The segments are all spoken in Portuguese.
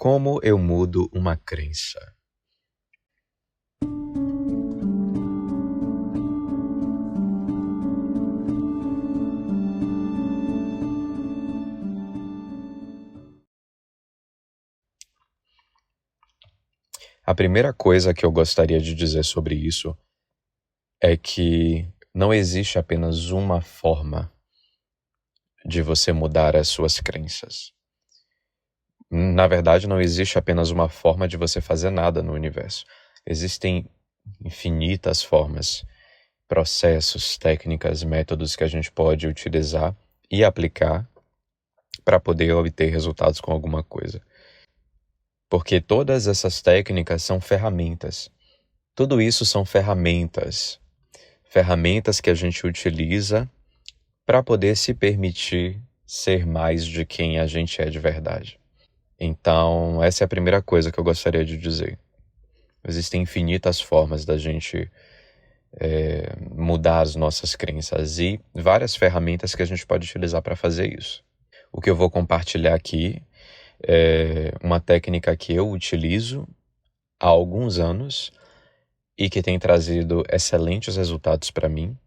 Como eu mudo uma crença? A primeira coisa que eu gostaria de dizer sobre isso é que não existe apenas uma forma de você mudar as suas crenças. Na verdade, não existe apenas uma forma de você fazer nada no universo. Existem infinitas formas, processos, técnicas, métodos que a gente pode utilizar e aplicar para poder obter resultados com alguma coisa. Porque todas essas técnicas são ferramentas. Tudo isso são ferramentas. Ferramentas que a gente utiliza para poder se permitir ser mais de quem a gente é de verdade. Então, essa é a primeira coisa que eu gostaria de dizer. Existem infinitas formas da gente mudar as nossas crenças e várias ferramentas que a gente pode utilizar para fazer isso. O que eu vou compartilhar aqui é uma técnica que eu utilizo há alguns anos e que tem trazido excelentes resultados para mim.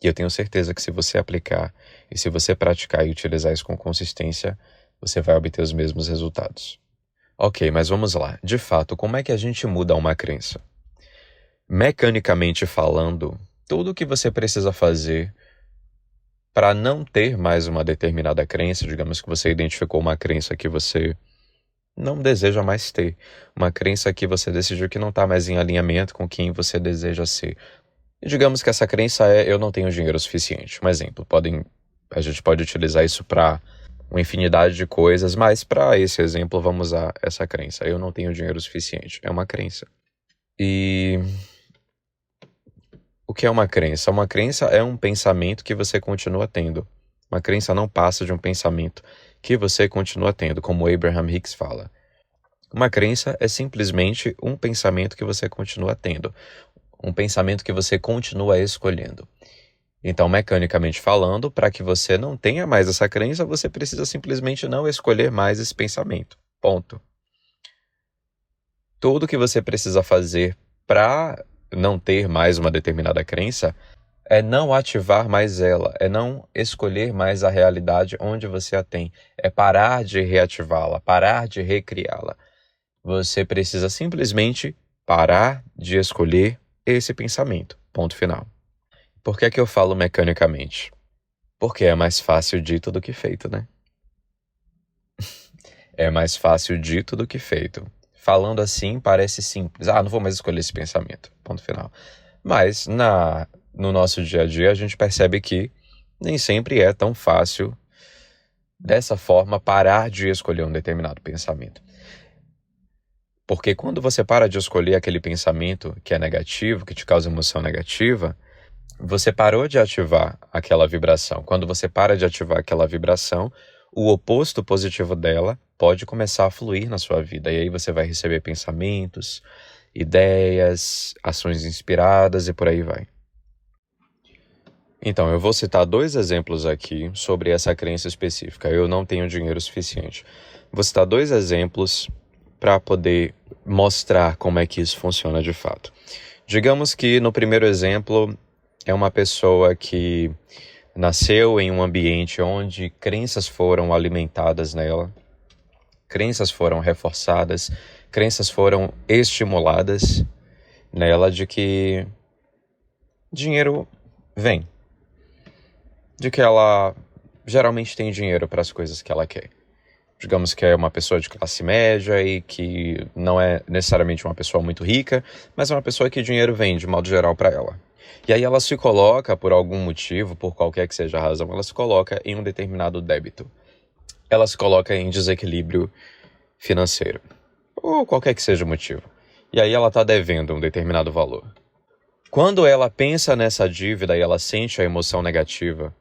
E eu tenho certeza que se você aplicar e se você praticar e utilizar isso com consistência, você vai obter os mesmos resultados. Ok, mas vamos lá. De fato, como é que a gente muda uma crença? Mecanicamente falando, tudo o que você precisa fazer para não ter mais uma determinada crença, digamos que você identificou uma crença que você não deseja mais ter, uma crença que você decidiu que não está mais em alinhamento com quem você deseja ser. E digamos que essa crença é: eu não tenho dinheiro suficiente. Um exemplo, a gente pode utilizar isso para uma infinidade de coisas, mas para esse exemplo vamos usar essa crença: eu não tenho dinheiro suficiente. É uma crença. E o que é uma crença? Uma crença é um pensamento que você continua tendo. Uma crença não passa de um pensamento que você continua tendo, como Abraham Hicks fala. Uma crença é simplesmente um pensamento que você continua tendo. Um pensamento que você continua escolhendo. Então, mecanicamente falando, para que você não tenha mais essa crença, você precisa simplesmente não escolher mais esse pensamento. Ponto. Tudo que você precisa fazer para não ter mais uma determinada crença é não ativar mais ela, é não escolher mais a realidade onde você a tem, é parar de reativá-la, parar de recriá-la. Você precisa simplesmente parar de escolher esse pensamento. Ponto final. Por que é que eu falo mecanicamente? Porque é mais fácil dito do que feito, né? É mais fácil dito do que feito. Falando assim parece simples. Não vou mais escolher esse pensamento. Ponto final. Mas no nosso dia a dia a gente percebe que nem sempre é tão fácil dessa forma parar de escolher um determinado pensamento. Porque quando você para de escolher aquele pensamento que é negativo, que te causa emoção negativa, você parou de ativar aquela vibração. Quando você para de ativar aquela vibração, o oposto positivo dela pode começar a fluir na sua vida. E aí você vai receber pensamentos, ideias, ações inspiradas e por aí vai. Então, eu vou citar 2 exemplos aqui sobre essa crença específica. Eu não tenho dinheiro suficiente. Vou citar 2 exemplos para poder mostrar como é que isso funciona de fato. Digamos que no primeiro exemplo é uma pessoa que nasceu em um ambiente onde crenças foram alimentadas nela, crenças foram reforçadas, crenças foram estimuladas nela de que dinheiro vem, de que ela geralmente tem dinheiro para as coisas que ela quer. Digamos que é uma pessoa de classe média e que não é necessariamente uma pessoa muito rica, mas é uma pessoa que dinheiro vem, de modo geral, para ela. E aí ela se coloca, por algum motivo, por qualquer que seja a razão, ela se coloca em um determinado débito. Ela se coloca em desequilíbrio financeiro, ou qualquer que seja o motivo. E aí ela está devendo um determinado valor. Quando ela pensa nessa dívida e ela sente a emoção negativa,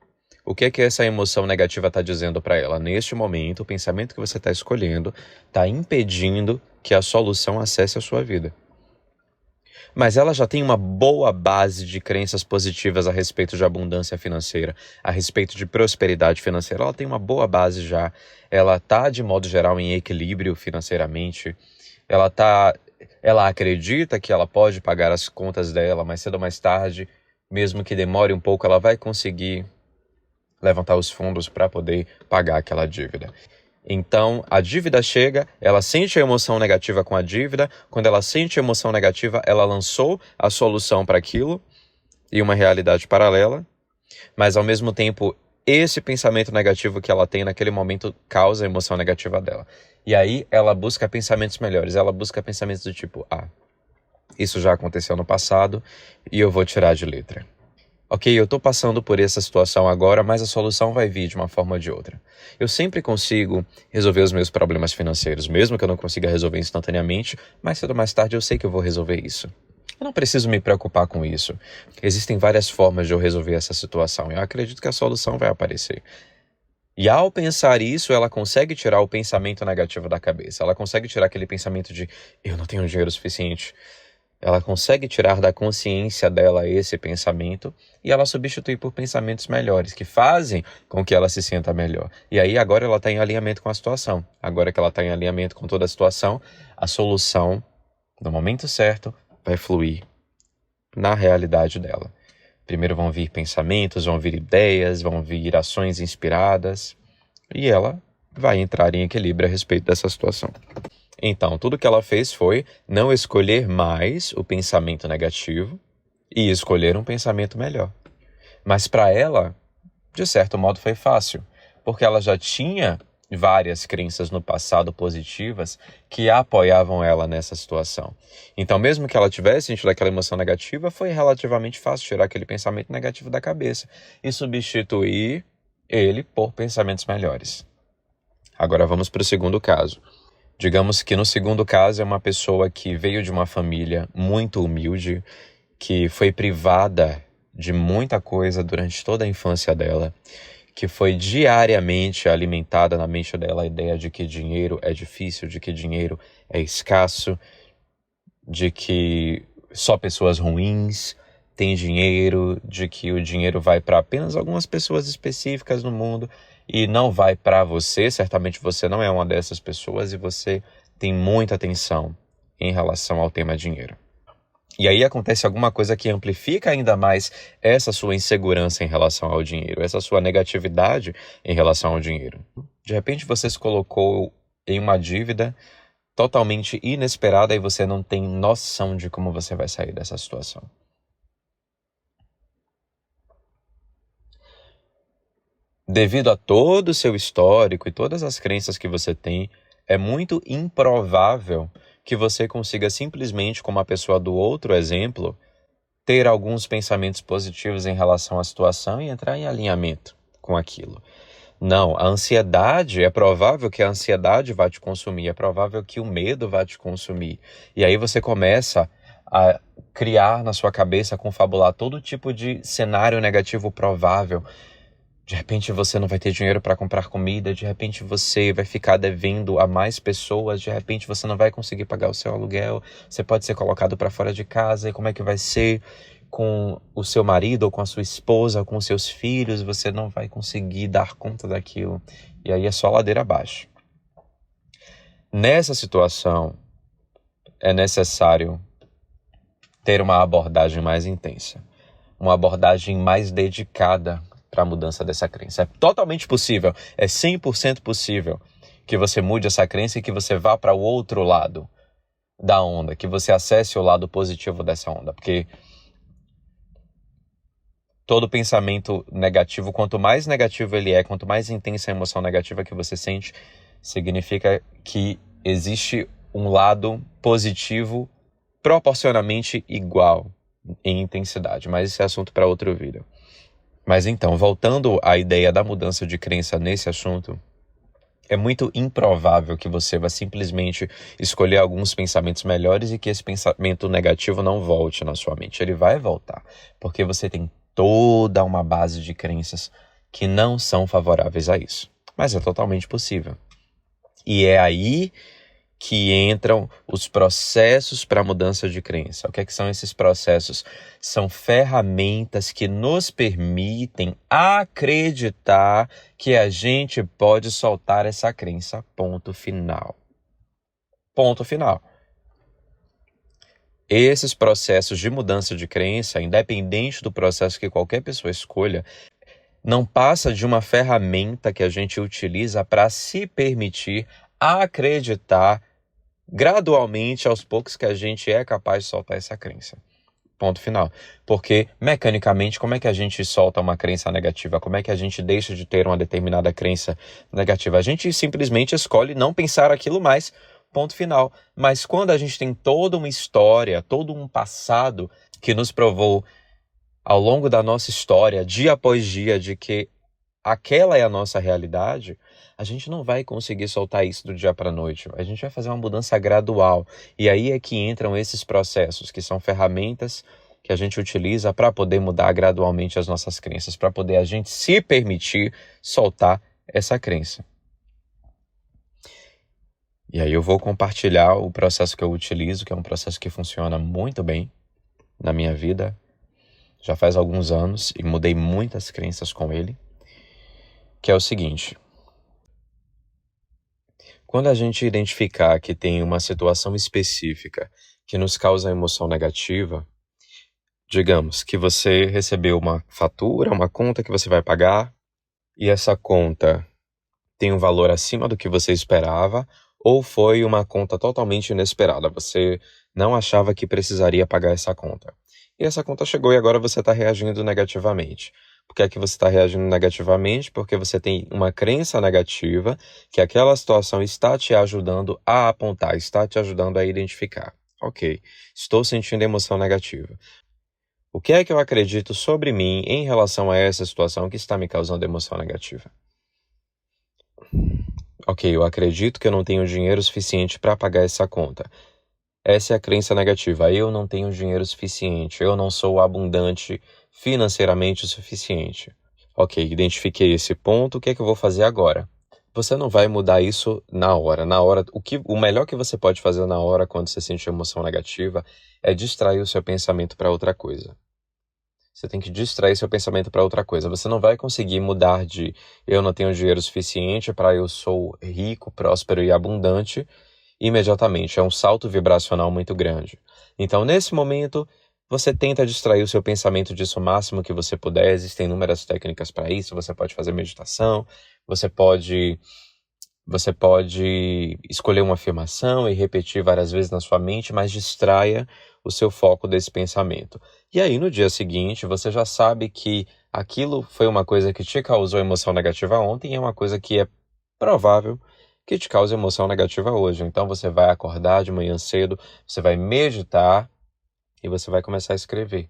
o que é que essa emoção negativa está dizendo para ela? Neste momento, o pensamento que você está escolhendo está impedindo que a solução acesse a sua vida. Mas ela já tem uma boa base de crenças positivas a respeito de abundância financeira, a respeito de prosperidade financeira. Ela tem uma boa base já. Ela está, de modo geral, em equilíbrio financeiramente. Ela acredita que ela pode pagar as contas dela mais cedo ou mais tarde, mesmo que demore um pouco, ela vai conseguir levantar os fundos para poder pagar aquela dívida. Então, a dívida chega, ela sente a emoção negativa com a dívida. Quando ela sente a emoção negativa, ela lançou a solução para aquilo e uma realidade paralela. Mas, ao mesmo tempo, esse pensamento negativo que ela tem naquele momento causa a emoção negativa dela. E aí, ela busca pensamentos melhores. Ela busca pensamentos do tipo, isso já aconteceu no passado e eu vou tirar de letra. Ok, eu estou passando por essa situação agora, mas a solução vai vir de uma forma ou de outra. Eu sempre consigo resolver os meus problemas financeiros, mesmo que eu não consiga resolver instantaneamente, mais cedo ou mais tarde eu sei que eu vou resolver isso. Eu não preciso me preocupar com isso. Existem várias formas de eu resolver essa situação e eu acredito que a solução vai aparecer. E ao pensar isso, ela consegue tirar o pensamento negativo da cabeça. Ela consegue tirar aquele pensamento de eu não tenho dinheiro suficiente. Ela consegue tirar da consciência dela esse pensamento e ela substitui por pensamentos melhores, que fazem com que ela se sinta melhor. E aí agora ela está em alinhamento com a situação. Agora que ela está em alinhamento com toda a situação, a solução, no momento certo, vai fluir na realidade dela. Primeiro vão vir pensamentos, vão vir ideias, vão vir ações inspiradas e ela vai entrar em equilíbrio a respeito dessa situação. Então, tudo que ela fez foi não escolher mais o pensamento negativo e escolher um pensamento melhor. Mas para ela, de certo modo, foi fácil, porque ela já tinha várias crenças no passado positivas que apoiavam ela nessa situação. Então, mesmo que ela tivesse sentido aquela emoção negativa, foi relativamente fácil tirar aquele pensamento negativo da cabeça e substituir ele por pensamentos melhores. Agora vamos para o segundo caso. Digamos que no segundo caso é uma pessoa que veio de uma família muito humilde, que foi privada de muita coisa durante toda a infância dela, que foi diariamente alimentada na mente dela a ideia de que dinheiro é difícil, de que dinheiro é escasso, de que só pessoas ruins têm dinheiro, de que o dinheiro vai para apenas algumas pessoas específicas no mundo e não vai para você. Certamente você não é uma dessas pessoas e você tem muita atenção em relação ao tema dinheiro. E aí acontece alguma coisa que amplifica ainda mais essa sua insegurança em relação ao dinheiro, essa sua negatividade em relação ao dinheiro. De repente você se colocou em uma dívida totalmente inesperada e você não tem noção de como você vai sair dessa situação. Devido a todo o seu histórico e todas as crenças que você tem, é muito improvável que você consiga simplesmente, como a pessoa do outro exemplo, ter alguns pensamentos positivos em relação à situação e entrar em alinhamento com aquilo. Não, a ansiedade, é provável que a ansiedade vá te consumir, é provável que o medo vá te consumir. E aí você começa a criar na sua cabeça, confabular todo tipo de cenário negativo provável. De repente você não vai ter dinheiro para comprar comida, de repente você vai ficar devendo a mais pessoas, de repente você não vai conseguir pagar o seu aluguel, você pode ser colocado para fora de casa, e como é que vai ser com o seu marido, ou com a sua esposa, ou com os seus filhos, você não vai conseguir dar conta daquilo. E aí é só ladeira abaixo. Nessa situação, é necessário ter uma abordagem mais intensa, uma abordagem mais dedicada para a mudança dessa crença. É totalmente possível, é 100% possível que você mude essa crença e que você vá para o outro lado da onda, que você acesse o lado positivo dessa onda, porque todo pensamento negativo, quanto mais negativo ele é, quanto mais intensa a emoção negativa que você sente, significa que existe um lado positivo proporcionalmente igual em intensidade, mas esse é assunto para outro vídeo. Mas então, voltando à ideia da mudança de crença nesse assunto, é muito improvável que você vá simplesmente escolher alguns pensamentos melhores e que esse pensamento negativo não volte na sua mente. Ele vai voltar, porque você tem toda uma base de crenças que não são favoráveis a isso. Mas é totalmente possível. E é aí que entram os processos para mudança de crença. O que é que são esses processos? São ferramentas que nos permitem acreditar que a gente pode soltar essa crença. Ponto final. Ponto final. Esses processos de mudança de crença, independente do processo que qualquer pessoa escolha, não passa de uma ferramenta que a gente utiliza para se permitir acreditar gradualmente, aos poucos, que a gente é capaz de soltar essa crença. Ponto final. Porque, mecanicamente, como é que a gente solta uma crença negativa? Como é que a gente deixa de ter uma determinada crença negativa? A gente simplesmente escolhe não pensar aquilo mais. Ponto final. Mas quando a gente tem toda uma história, todo um passado que nos provou ao longo da nossa história, dia após dia, de que aquela é a nossa realidade, a gente não vai conseguir soltar isso do dia para a noite. A gente vai fazer uma mudança gradual. E aí é que entram esses processos, que são ferramentas que a gente utiliza para poder mudar gradualmente as nossas crenças, para poder a gente se permitir soltar essa crença. E aí eu vou compartilhar o processo que eu utilizo, que é um processo que funciona muito bem na minha vida. Já faz alguns anos e mudei muitas crenças com ele. Que é o seguinte: quando a gente identificar que tem uma situação específica que nos causa emoção negativa, digamos que você recebeu uma fatura, uma conta que você vai pagar, e essa conta tem um valor acima do que você esperava, ou foi uma conta totalmente inesperada, você não achava que precisaria pagar essa conta. E essa conta chegou e agora você está reagindo negativamente. Por que é que você está reagindo negativamente? Porque você tem uma crença negativa que aquela situação está te ajudando a apontar, está te ajudando a identificar. Ok, estou sentindo emoção negativa. O que é que eu acredito sobre mim em relação a essa situação que está me causando emoção negativa? Ok, eu acredito que eu não tenho dinheiro suficiente para pagar essa conta. Essa é a crença negativa. Eu não tenho dinheiro suficiente. Eu não sou abundante financeiramente o suficiente. Ok, identifiquei esse ponto. O que é que eu vou fazer agora? Você não vai mudar isso na hora. O melhor que você pode fazer na hora quando você sente emoção negativa é distrair o seu pensamento para outra coisa. Você tem que distrair seu pensamento para outra coisa. Você não vai conseguir mudar de eu não tenho dinheiro suficiente para eu sou rico, próspero e abundante imediatamente. É um salto vibracional muito grande. Então, nesse momento, você tenta distrair o seu pensamento disso o máximo que você puder. Existem inúmeras técnicas para isso. Você pode fazer meditação, você pode escolher uma afirmação e repetir várias vezes na sua mente, mas distraia o seu foco desse pensamento. E aí, no dia seguinte, você já sabe que aquilo foi uma coisa que te causou emoção negativa ontem e é uma coisa que é provável que te cause emoção negativa hoje. Então, você vai acordar de manhã cedo, você vai meditar e você vai começar a escrever.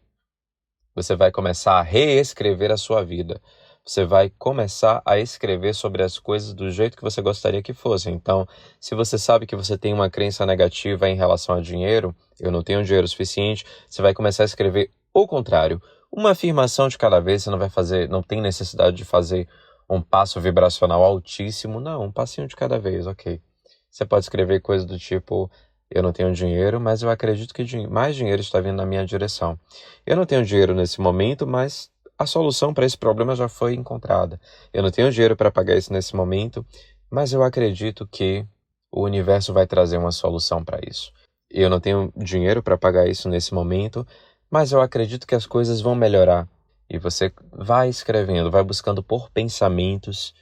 Você vai começar a reescrever a sua vida. Você vai começar a escrever sobre as coisas do jeito que você gostaria que fossem. Então, se você sabe que você tem uma crença negativa em relação a dinheiro, eu não tenho dinheiro suficiente, você vai começar a escrever o contrário. Uma afirmação de cada vez, você não tem necessidade de fazer um passo vibracional altíssimo, não, um passinho de cada vez, ok. Você pode escrever coisas do tipo: eu não tenho dinheiro, mas eu acredito que mais dinheiro está vindo na minha direção. Eu não tenho dinheiro nesse momento, mas a solução para esse problema já foi encontrada. Eu não tenho dinheiro para pagar isso nesse momento, mas eu acredito que o universo vai trazer uma solução para isso. Eu não tenho dinheiro para pagar isso nesse momento, mas eu acredito que as coisas vão melhorar. E você vai escrevendo, vai buscando por pensamentos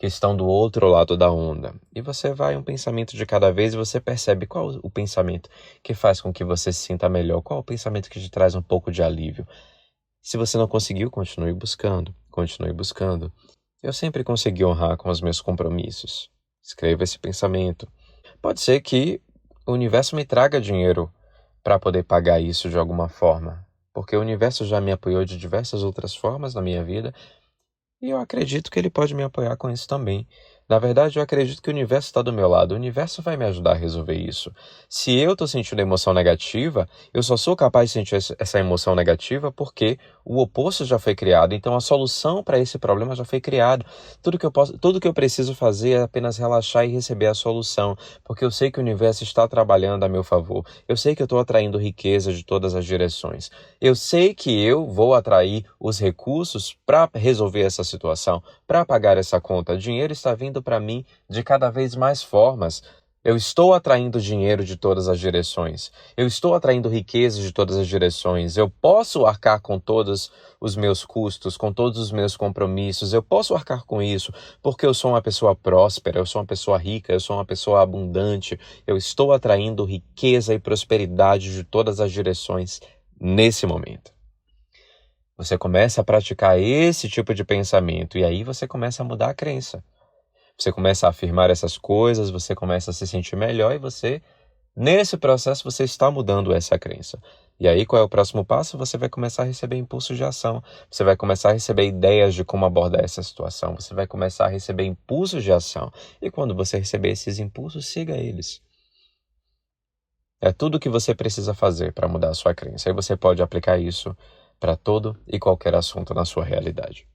que estão do outro lado da onda. E você vai um pensamento de cada vez e você percebe qual o pensamento que faz com que você se sinta melhor, qual o pensamento que te traz um pouco de alívio. Se você não conseguiu, continue buscando, continue buscando. Eu sempre consegui honrar com os meus compromissos. Escreva esse pensamento. Pode ser que o universo me traga dinheiro para poder pagar isso de alguma forma, porque o universo já me apoiou de diversas outras formas na minha vida e eu acredito que ele pode me apoiar com isso também. Na verdade, eu acredito que o universo está do meu lado. O universo vai me ajudar a resolver isso. Se eu estou sentindo emoção negativa, eu só sou capaz de sentir essa emoção negativa porque o oposto já foi criado. Então, a solução para esse problema já foi criada. Tudo que eu preciso fazer é apenas relaxar e receber a solução, porque eu sei que o universo está trabalhando a meu favor. Eu sei que eu estou atraindo riqueza de todas as direções. Eu sei que eu vou atrair os recursos para resolver essa situação, para pagar essa conta. O dinheiro está vindo para mim de cada vez mais formas. Eu estou atraindo dinheiro de todas as direções. Eu estou atraindo riqueza de todas as direções. Eu posso arcar com todos os meus custos, com todos os meus compromissos. Eu posso arcar com isso porque eu sou uma pessoa próspera, eu sou uma pessoa rica, eu sou uma pessoa abundante. Eu estou atraindo riqueza e prosperidade de todas as direções nesse momento. Você começa a praticar esse tipo de pensamento e aí você começa a mudar a crença. Você começa a afirmar essas coisas, você começa a se sentir melhor e nesse processo, você está mudando essa crença. E aí, qual é o próximo passo? Você vai começar a receber impulsos de ação. Você vai começar a receber ideias de como abordar essa situação. Você vai começar a receber impulsos de ação. E quando você receber esses impulsos, siga eles. É tudo o que você precisa fazer para mudar a sua crença. Aí você pode aplicar isso para todo e qualquer assunto na sua realidade.